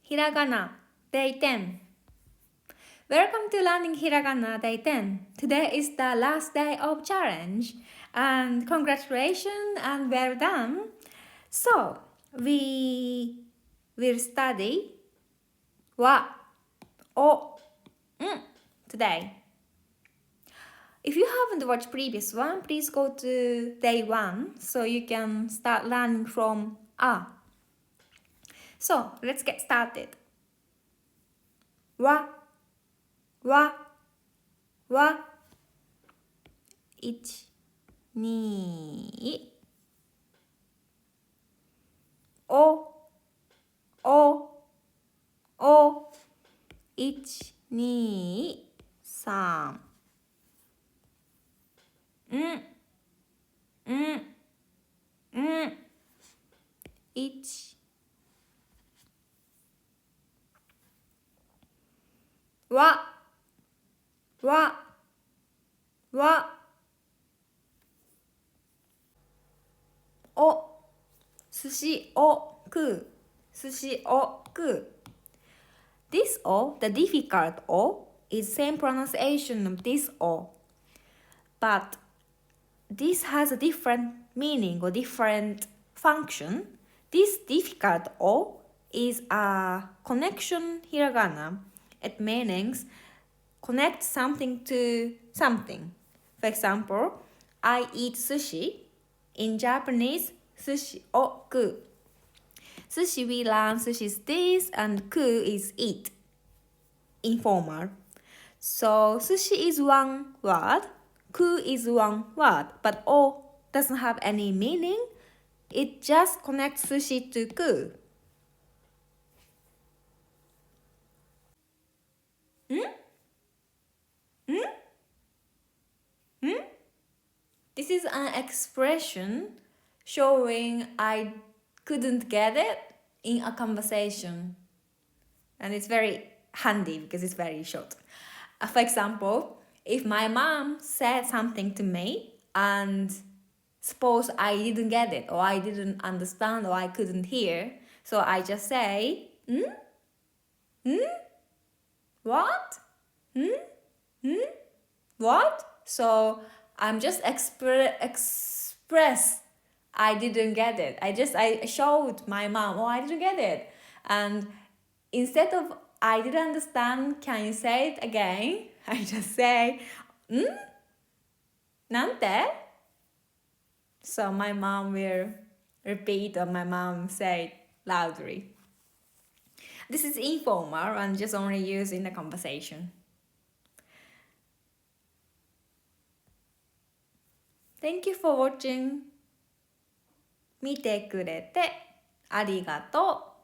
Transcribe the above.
Hiragana, Day 10. Welcome to Learning Hiragana Day 10. Today is the last day of challenge. And congratulations and well done. So, we will study wa, o, today. If you haven't watched previous one, please go to day 1 so you can start learning from a. So, let's get started. Wa, wa, wa. 1、2、お、お、お。1、2、3。ん、ん、ん。1。わ、わ、わ。お、寿司を食う、寿司を食う。This O, the difficult O, is same pronunciation of this O. But this has a different meaning or different function. This difficult O is a connection hiragana. It means connect something to something. For example, I eat sushi. In Japanese, sushi o ku. Sushi we learn sushi is this and ku is eat. Informal. So sushi is one word, ku is one word, but o doesn't have any meaning. It just connects sushi to ku. This is an expression showing I couldn't get it in a conversation. And it's very handy because it's very short. For example, if my mom said something to me and suppose I didn't get it or I didn't understand or I couldn't hear, so I just say, what? What? So I'm just express I didn't get it. I showed my mom, oh, I didn't get it. And instead of I didn't understand, can you say it again? I just say, なんて? So my mom will repeat or my mom say loudly. This is informal and just only used in a conversation. Thank you for watching. 見てくれてありがとう。